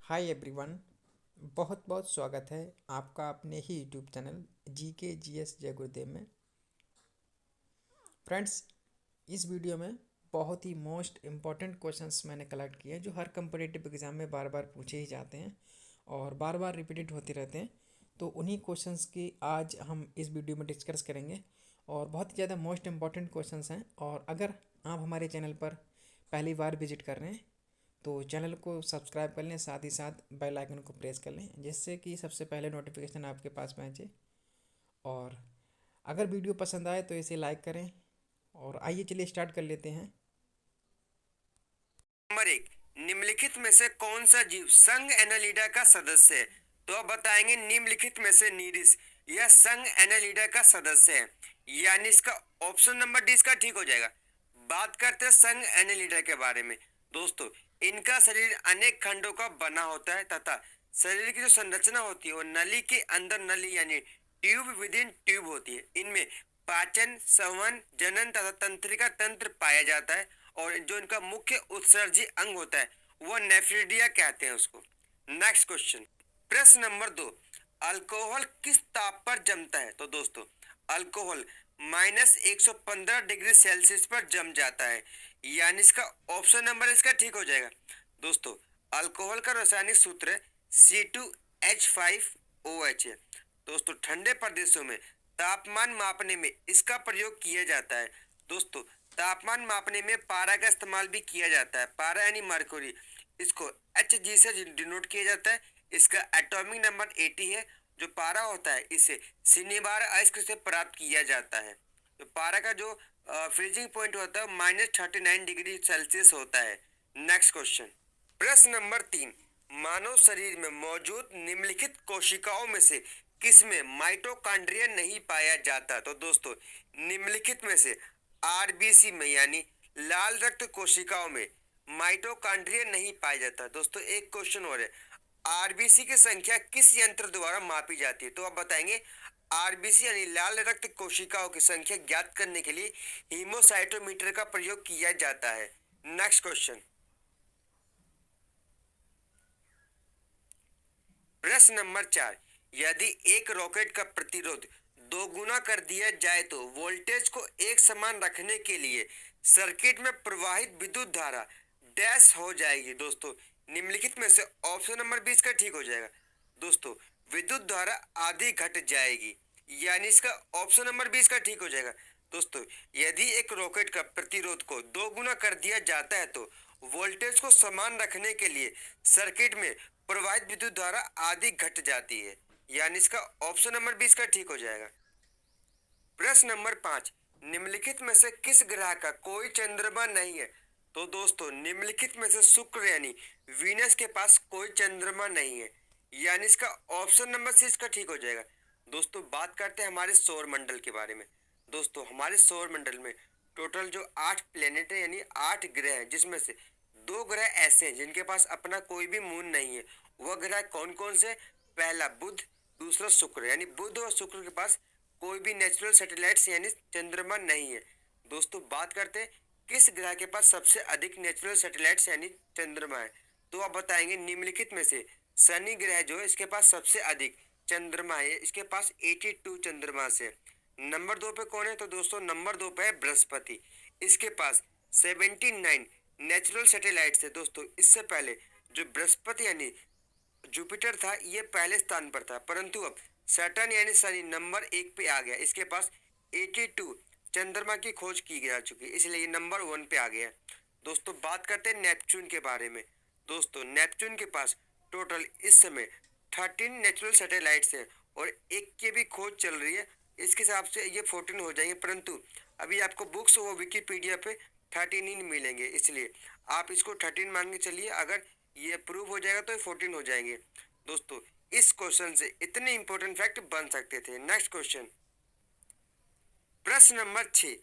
Hi everyone. बहुत बहुत स्वागत है आपका अपने ही यूट्यूब चैनल GK GS जय गुरुदेव में। फ्रेंड्स, इस वीडियो में बहुत ही मोस्ट इम्पॉर्टेंट क्वेश्चंस मैंने कलेक्ट किए हैं जो हर कम्पिटिटिव एग्ज़ाम में बार बार पूछे ही जाते हैं और बार बार रिपीटेड होते रहते हैं। तो उन्हीं क्वेश्चंस की आज हम इस वीडियो में डिस्कस करेंगे और बहुत ही ज़्यादा मोस्ट इम्पॉर्टेंट क्वेश्चंस हैं। और अगर आप हमारे चैनल पर पहली बार विजिट कर रहे हैं तो चैनल को सब्सक्राइब कर लें, साथ ही साथ बेल आइकन को प्रेस कर लें जिससे कि सबसे पहले नोटिफिकेशन आपके पास पहुंचे। और अगर वीडियो पसंद आए तो इसे लाइक करें। और आइए चलिए स्टार्ट कर लेते हैं। नंबर 1, निम्नलिखित में से कौन सा जीव संघ एनालिडा का सदस्य है? तो आप बताएंगे निम्नलिखित में से नीरिस यह संघ एनालिडा का सदस्य है, यानी इसका ऑप्शन नंबर डी इसका ठीक हो जाएगा। बात करते हैं संघ एनालिडा के बारे में। दोस्तों, इनका शरीर अनेक खंडों का बना होता है तथा शरीर की जो संरचना होती है वो नली के अंदर नली यानी ट्यूब विद इन ट्यूब होती है। इनमें पाचन, संवहन, जनन तथा तंत्रिका तंत्र पाया जाता है और जो इनका मुख्य उत्सर्जी अंग होता है वह नेफ्रिडिया कहते हैं उसको। नेक्स्ट क्वेश्चन, प्रश्न नंबर 2, अल्कोहल किस ताप पर जमता है? तो दोस्तों, अल्कोहल -115 डिग्री सेल्सियस पर जम जाता है, यानी इसका ऑप्शन नंबर इसका ठीक हो जाएगा। दोस्तों, अल्कोहल का रासायनिक सूत्र C2H5OH है। दोस्तों, ठंडे प्रदेशों में तापमान मापने में इसका प्रयोग किया जाता है। दोस्तों, तापमान मापने में पारा का इस्तेमाल भी किया जाता है। पारा यानी मरकुरी, इसको Hg से डिनोट किया जाता है। इसका एटॉमिक नंबर 80 है। जो पारा होता है इसे सिनेबार अयस्क से प्राप्त किया जाता है। तो पारा का जो फ्रीजिंग पॉइंट होता है -39 डिग्री सेल्सियस होता है। नेक्स्ट क्वेश्चन, प्रश्न नंबर 3, मानव शरीर में मौजूद निम्नलिखित कोशिकाओं में से किसमें माइटोकॉन्ड्रिया नहीं पाया जाता? तो दोस्तों, निम्नलिखित में से आरबीसी में यानी लाल रक्त कोशिकाओं में माइटोकॉन्ड्रिया नहीं पाया जाता। दोस्तों, एक क्वेश्चन और है, आरबीसी की संख्या किस यंत्र द्वारा मापी जाती है? तो आप बताएंगे आरबीसी यानी लाल रक्त कोशिकाओं की संख्या ज्ञात करने के लिए हीमोसाइटोमीटर का प्रयोग किया जाता है। नेक्स्ट क्वेश्चन, प्रश्न नंबर 4, यदि एक रॉकेट का प्रतिरोध दो गुना कर दिया जाए तो वोल्टेज को एक समान रखने के लिए सर्किट में प्रवाहित विद्युत धारा डैश हो जाएगी। दोस्तों, निम्नलिखित में से ऑप्शन नंबर 20 का ठीक हो जाएगा। दोस्तों, विद्युत धारा आधी घट जाएगी, यानी इसका ऑप्शन नंबर 20 का ठीक हो जाएगा। दोस्तों, यदि एक रॉकेट का प्रतिरोध को दो गुना कर दिया जाता है तो वोल्टेज को समान रखने के लिए सर्किट में प्रवाहित विद्युत धारा आधी घट जाती है, यानी इसका ऑप्शन नंबर 20 का ठीक हो जाएगा। प्रश्न नंबर 5, निम्नलिखित में से किस ग्रह का कोई चंद्रमा नहीं है? तो दोस्तों, निम्नलिखित में से शुक्र यानी वीनस के पास कोई चंद्रमा नहीं है, यानी इसका ऑप्शन नंबर 6 का ठीक हो जाएगा। दोस्तों, बात करते हैं हमारे सौर मंडल के बारे में। दोस्तों, हमारे सौर मंडल में टोटल जो 8 प्लेनेट है यानी 8 ग्रह हैं, जिसमें से दो ग्रह ऐसे हैं जिनके पास अपना कोई भी मून नहीं है। वह ग्रह कौन कौन से? पहला बुध, दूसरा शुक्र। यानी बुध और शुक्र के पास कोई भी नेचुरल सैटेलाइट्स यानी चंद्रमा नहीं है। दोस्तों, बात करते हैं किस ग्रह के पास सबसे अधिक नेचुरल सैटेलाइट्स यानी चंद्रमा है? तो आप बताएंगे निम्नलिखित में से शनि ग्रह जो है इसके पास सबसे अधिक चंद्रमा है, इसके पास 82 चंद्रमा से। नंबर 2 पे कौन है? तो दोस्तों, नंबर 2 पे है बृहस्पति, इसके पास 79 नेचुरल सैटेलाइट्स है। दोस्तों, इससे पहले जो बृहस्पति यानी जुपिटर था ये पहले स्थान पर था, परंतु अब सैटर्न यानी शनि नंबर 1 पे आ गया, इसके पास 82 चंद्रमा की खोज की जा चुकी है, इसलिए ये नंबर 1 पे आ गया। दोस्तों, बात करते हैं नेपच्यून के बारे में। दोस्तों, नेपच्यून के पास टोटल इस समय 13 नेचुरल सैटेलाइट्स हैं और एक की भी खोज चल रही है। इसके हिसाब से ये 14 हो जाएंगे, परंतु अभी आपको बुक्स वो विकीपीडिया पे 13 ही मिलेंगे, इसलिए आप इसको 13 मान के चलिए। अगर ये प्रूव हो जाएगा तो 14 हो जाएंगे। दोस्तों, इस क्वेश्चन से इतने इंपॉर्टेंट फैक्ट बन सकते थे। नेक्स्ट क्वेश्चन, प्रश्न नंबर 6,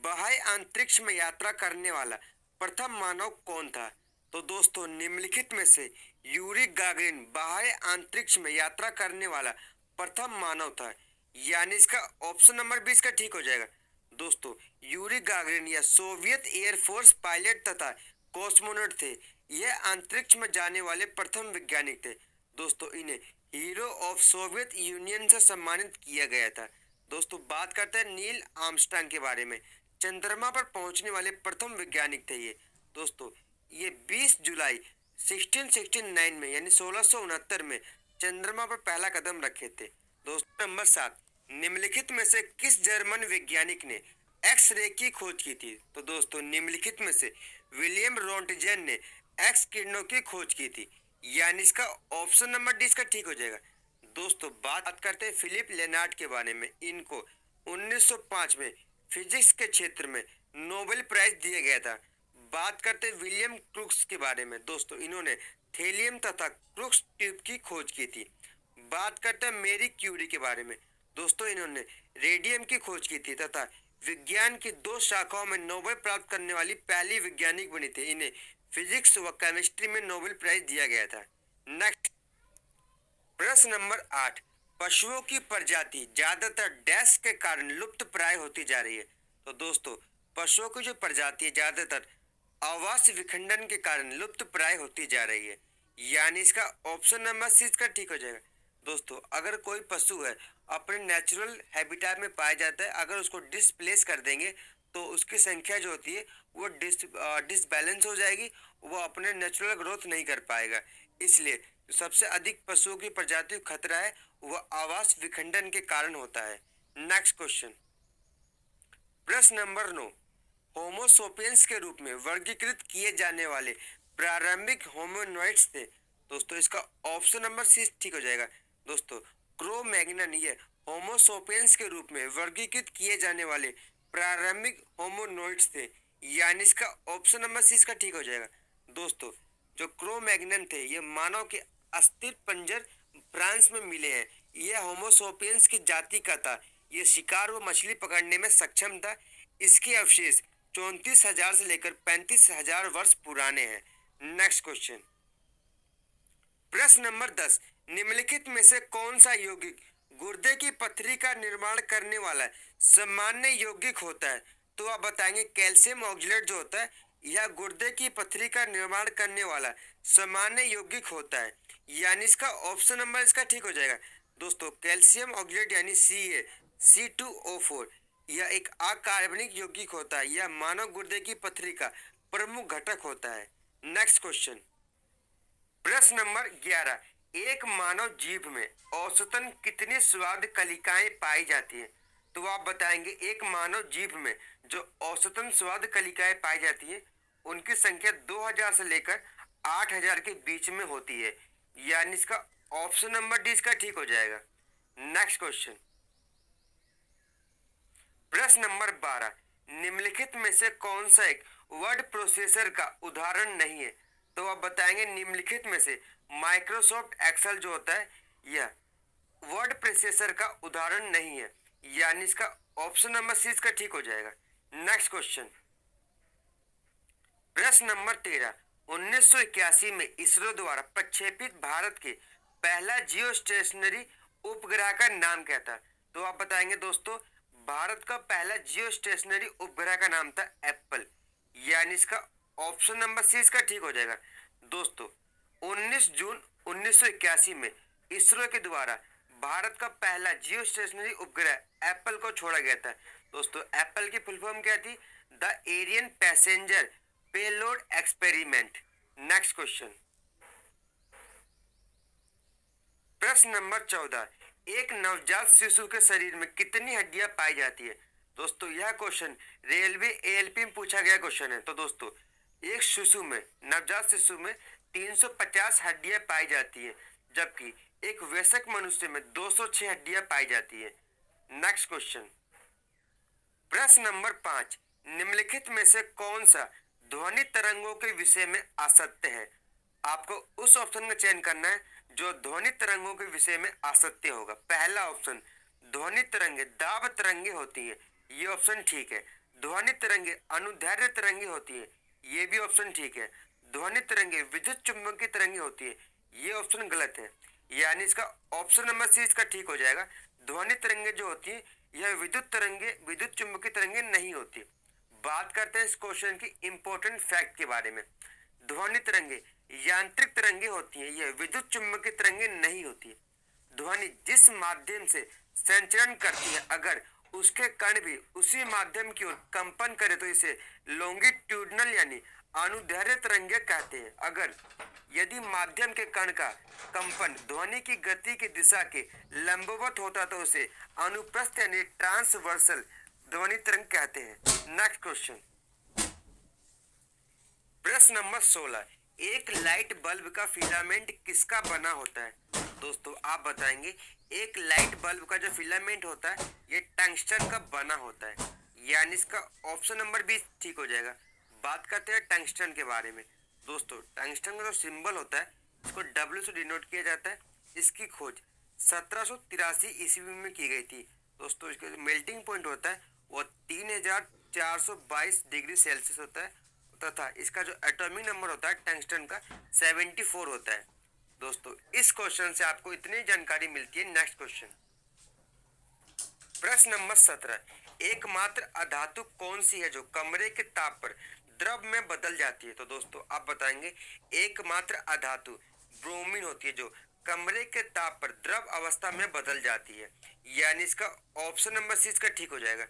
बाह्य अंतरिक्ष में यात्रा करने वाला प्रथम मानव कौन था? तो दोस्तों, निम्नलिखित में से यूरी गागरिन बाह्य अंतरिक्ष में यात्रा करने वाला प्रथम मानव था, यानी इसका ऑप्शन नंबर 20 का ठीक हो जाएगा। दोस्तों, यूरी गागरिन या सोवियत एयरफोर्स पायलट तथा कॉस्मोनॉट थे। यह अंतरिक्ष में जाने वाले प्रथम वैज्ञानिक थे। दोस्तों इन्हें हीरो ऑफ सोवियत यूनियन से सम्मानित किया गया था। दोस्तों बात करते हैं नील आर्मस्ट्रांग के बारे में। चंद्रमा पर पहुंचने वाले प्रथम वैज्ञानिक थे ये। दोस्तों ये 20 जुलाई 1669 में यानी 1669 में चंद्रमा पर पहला कदम रखे थे। दोस्तों नंबर 7, निम्नलिखित में से किस जर्मन वैज्ञानिक ने एक्स रे की खोज की थी? तो दोस्तों निम्नलिखित में से विलियम रोंटगेन ने एक्स किरणों की खोज की थी, यानी इसका ऑप्शन नंबर डी इसका ठीक हो जाएगा। दोस्तों बात करते हैं फिलिप लेनार्ड के बारे में। इनको 1905 में फिजिक्स के क्षेत्र में नोबेल प्राइज दिया गया था। बात करते हैं विलियम क्रूक्स के बारे में। दोस्तों इन्होंने थेलियम तथा क्रूक्स ट्यूब की खोज की थी। बात करते हैं मेरी क्यूरी के बारे में। दोस्तों इन्होंने रेडियम की खोज की थी तथा विज्ञान की 2 शाखाओं में नोबेल प्राप्त करने वाली पहली वैज्ञानिक बनी थी। इन्हें फिजिक्स व केमिस्ट्री में नोबेल प्राइज दिया गया था। नेक्स्ट प्रश्न नंबर 8, पशुओं की प्रजाति ज्यादातर डैश के कारण लुप्त प्राय होती जा रही है? तो दोस्तों पशुओं की जो प्रजाति है ज्यादातर आवास विखंडन के कारण लुप्त प्राय होती जा रही है, यानी इसका ऑप्शन नंबर सी इसका ठीक हो जाएगा। दोस्तों अगर कोई पशु है अपने नेचुरल हैबिटेट में पाया जाता है, अगर उसको डिसप्लेस कर देंगे तो उसकी संख्या जो होती है वो डिसबैलेंस हो जाएगी, वो अपने नेचुरल ग्रोथ नहीं कर पाएगा। इसलिए सबसे अधिक पशुओं की प्रजाति को खतरा है वह आवास विखंडन के कारण होता है। नेक्स्ट क्वेश्चन प्रश्न नंबर 9, होमोसोपियंस के रूप में वर्गीकृत किए जाने वाले प्रारंभिक होमोनॉइड्स थे? दोस्तों इसका ऑप्शन नंबर सी ठीक हो जाएगा। दोस्तों क्रो-मैग्नन ये होमोसोपियंस के रूप में वर्गीकृत किए जाने वाले प्रारंभिक होमोनॉइड्स थे, यानी इसका ऑप्शन नंबर सी इसका ठीक हो जाएगा। दोस्तों जो क्रो-मैग्नन थे ये मानव के अस्थिर पंजर फ्रांस में मिले हैं। यह होमोसोपियंस की जाति का था। ये शिकार व मछली पकड़ने में सक्षम था। इसके अवशेष 34,000 से लेकर 35,000 वर्ष पुराने हैं। नेक्स्ट क्वेश्चन प्रश्न नंबर 10, निम्नलिखित में से कौन सा यौगिक गुर्दे की पथरी का निर्माण करने वाला सामान्य यौगिक होता है? तो आप बताएंगे कैल्शियम ऑक्जेलेट जो होता है यह गुर्दे की पथरी का निर्माण करने वाला सामान्य यौगिक होता है, यानी इसका ऑप्शन नंबर इसका ठीक हो जाएगा। दोस्तों कैल्शियम ऑक्जेलेट यानी C2O4 यह एक अकार्बनिक यौगिक होता है। यह मानव गुर्दे की पथरी का प्रमुख घटक होता है। नेक्स्ट क्वेश्चन प्रश्न नंबर 11, एक मानव जीभ में औसतन कितनी स्वाद कलिकाएं पाई जाती हैं? तो आप बताएंगे एक मानव जीभ में जो औसतन स्वाद कलिकाएं पाई जाती हैं उनकी संख्या 2000 से लेकर 8000 के बीच में होती है, यानी इसका ऑप्शन नंबर डी इसका ठीक हो जाएगा। नेक्स्ट क्वेश्चन प्रश्न नंबर 12, निम्नलिखित में से कौन सा एक वर्ड प्रोसेसर का उदाहरण नहीं है? तो आप बताएंगे निम्नलिखित में से माइक्रोसॉफ्ट एक्सेल जो होता है यह वर्ड प्रोसेसर का उदाहरण नहीं है, यानी इसका ऑप्शन नंबर सी इसका ठीक हो जाएगा। नेक्स्ट क्वेश्चन प्रश्न नंबर 13, 1981 में इसरो द्वारा प्रक्षेपित भारत के पहला जियो स्टेशनरी उपग्रह का नाम क्या था? तो आप बताएंगे दोस्तों भारत का पहला जियो स्टेशनरी उपग्रह का नाम था एप्पल, यानी इसका ऑप्शन नंबर सी इसका ठीक हो जाएगा। दोस्तों 19 जून 1981 में इसरो के द्वारा भारत का पहला जियो स्टेशनरी उपग्रह एप्पल को छोड़ा गया था। दोस्तों एप्पल की फुल फॉर्म क्या थी? The Ariane passenger payload experiment. Next question प्रश्न नंबर 14, एक नवजात शिशु के शरीर में कितनी हड्डियां पाई जाती है? दोस्तों यह क्वेश्चन रेलवे एएलपी में पूछा गया क्वेश्चन है। तो दोस्तों एक शिशु में नवजात शिशु में 350 हड्डियां पाई जाती है, जबकि एक वयस्क मनुष्य में 206 हड्डियां पाई जाती है। नेक्स्ट क्वेश्चन प्रश्न नंबर 5, निम्नलिखित में से कौन सा ध्वनि तरंगों के विषय में असत्य है? आपको उस ऑप्शन का चयन करना है जो ध्वनि तरंगों के विषय में असत्य होगा। पहला ऑप्शन ध्वनि तरंगे दाब तरंगे होती है, ये ऑप्शन ठीक है। ध्वनि तरंगे अनुदैर्ध्य तरंगे होती है, ये भी ऑप्शन ठीक है। ध्वनि तरंगे विद्युत चुंबकीय तरंगे होती है, ये ऑप्शन गलत है, यानी इसका ऑप्शन नंबर सी इसका ठीक हो जाएगा। ध्वनि तरंगे जो होती है यह विद्युत चुंबकीय तरंगे नहीं होती। बात करते हैं इस क्वेश्चन की इंपॉर्टेंट फैक्ट के बारे में। ध्वनि तरंगे यांत्रिक तरंगे होती हैं, यह विद्युत चुम्बकीय तरंगे नहीं होती है। ध्वनि जिस माध्यम से संचरण करती है, अगर उसके कण भी उसी माध्यम की ओर कंपन करे तो इसे लॉन्गिट्यूडनल यानी अनुदैर्ध्य तरंगे कहते हैं। अगर यदि माध्यम के कण का कंपन ध्वनि की गति की दिशा के लंबवत होता तो उसे अनुप्रस्थ यानी ट्रांसवर्सल ध्वनि तरंग कहते हैं। नेक्स्ट क्वेश्चन, प्रश्न नंबर 16, एक लाइट बल्ब का फिलामेंट किसका बना होता है? दोस्तों आप बताएंगे, एक लाइट बल्ब का जो फिलामेंट होता है ये टंगस्टन का बना होता है, यानी इसका ऑप्शन नंबर 20 ठीक हो जाएगा। बात करते हैं टंगस्टन के बारे में। दोस्तों टंगस्टन का जो सिंबल होता है इसको W से डिनोट किया जाता है। इसकी खोज 1783 ईस्वी में की गई थी। दोस्तों इसका जो मेल्टिंग पॉइंट होता है वो 3422 डिग्री सेल्सियस होता है तथा इसका जो एटॉमिक नंबर होता है टंगस्टन का 74 होता है। दोस्तों इस क्वेश्चन से आपको इतनी जानकारी मिलती है। नेक्स्ट क्वेश्चन, प्रश्न नंबर 17, एकमात्र अधातु कौन सी है जो कमरे के ताप पर द्रव में बदल जाती है? तो दोस्तों आप बताएंगे, एकमात्र अधातु ब्रोमीन होती है जो कमरे के ताप पर द्रव अवस्था में बदल जाती है, यानी इसका ऑप्शन नंबर सी इसका ठीक हो जाएगा।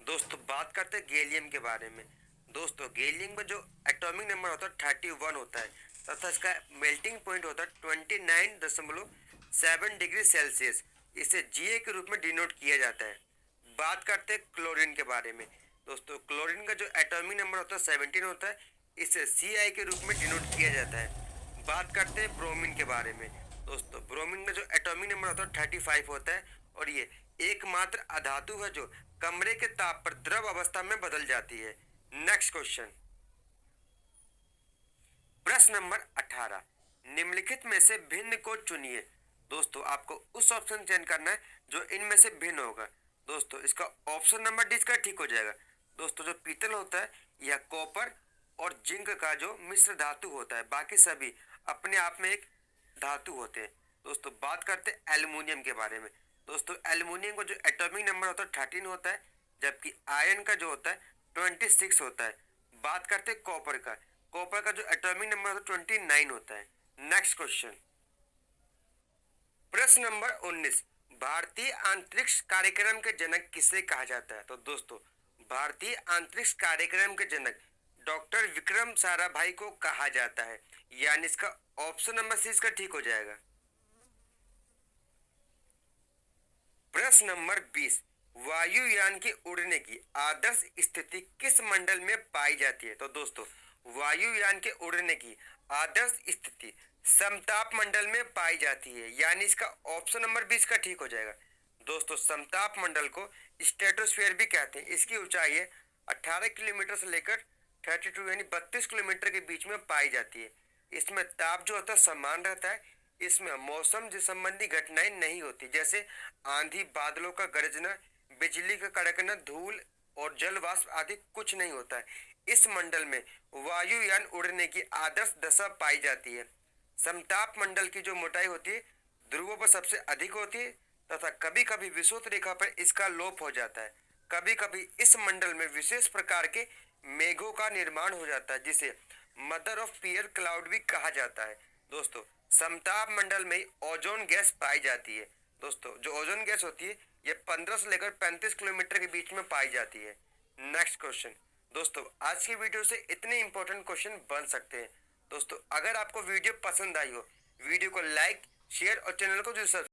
दोस्तों बात करते हैं गैलियम के बारे में। दोस्तों गैलियम में जो एटॉमिक नंबर होता है 31 होता है तथा इसका मेल्टिंग पॉइंट होता है 29.7 डिग्री सेल्सियस। इसे Ga के रूप में डिनोट किया जाता है। बात करते हैं क्लोरीन के बारे में। दोस्तों क्लोरीन का जो एटॉमिक नंबर होता है 17 होता है, इसे Ci के रूप में डिनोट किया जाता है। बात करते हैं ब्रोमीन के बारे में। दोस्तों ब्रोमीन का जो एटॉमिक नंबर होता है 35 होता है और ये एकमात्र अधातु है जो कमरे के ताप पर द्रव अवस्था में बदल जाती है। नेक्स्ट क्वेश्चन, प्रश्न नंबर 18, निम्नलिखित में से भिन्न को चुनिए। दोस्तों आपको उस ऑप्शन चयन करना है जो इनमें से भिन्न होगा। दोस्तों इसका ऑप्शन नंबर डी इसका ठीक हो जाएगा। दोस्तों जो पीतल होता है यह कॉपर और जिंक का जो मिश्र धातु होता है, बाकी सभी अपने आप में एक धातु होते हैं। दोस्तों बात करते हैं एल्युमिनियम के बारे में। दोस्तों एल्युमिनियम का जो एटॉमिक नंबर होता है 13 होता है, जबकि आयरन का जो होता है 26 होता है। बात करते हैं कॉपर का। कॉपर का जो एटॉमिक नंबर होता है 29 होता है। नेक्स्ट क्वेश्चन, प्रश्न नंबर 19, भारतीय अंतरिक्ष कार्यक्रम के जनक किसे कहा जाता है? तो दोस्तों भारतीय अंतरिक्ष कार्यक्रम के जनक डॉक्टर विक्रम साराभाई को कहा जाता है, यानी इसका ऑप्शन नंबर सी इसका ठीक हो जाएगा। प्रश्न नंबर 20, वायुयान के उड़ने की आदर्श स्थिति किस मंडल में पाई जाती है? तो दोस्तों वायुयान के उड़ने की आदर्श स्थिति समताप मंडल में पाई जाती है, यानी इसका ऑप्शन नंबर 20 का ठीक हो जाएगा। दोस्तों समताप मंडल को स्ट्रेटोस्फीयर भी कहते हैं। इसकी ऊंचाई है 18 किलोमीटर से लेकर 32 यानी 32 किलोमीटर के बीच में पाई जाती है। इसमें ताप जो होता है समान रहता है। इसमें मौसम से संबंधी घटनाएं नहीं होती, जैसे आंधी, बादलों का गरजना, बिजली का कड़कना, धूल और जल वाष्प आदि कुछ नहीं होता है। इस मंडल में वायुयान उड़ने की आदर्श दशा पाई जाती है। समताप मंडल की जो मोटाई होती है ध्रुवों पर सबसे अधिक होती है तथा कभी कभी विषुवत रेखा पर इसका लोप हो जाता है। कभी कभी इस मंडल में विशेष प्रकार के मेघों का निर्माण हो जाता है, जिसे मदर ऑफ पीयर क्लाउड भी कहा जाता है। दोस्तों समताप मंडल में ओजोन गैस पाई जाती है। दोस्तों जो ओजोन गैस होती है ये 15 से लेकर 35 किलोमीटर के बीच में पाई जाती है। नेक्स्ट क्वेश्चन, दोस्तों आज की वीडियो से इतने इंपॉर्टेंट क्वेश्चन बन सकते हैं। दोस्तों अगर आपको वीडियो पसंद आई हो, वीडियो को लाइक, शेयर और चैनल को जरूर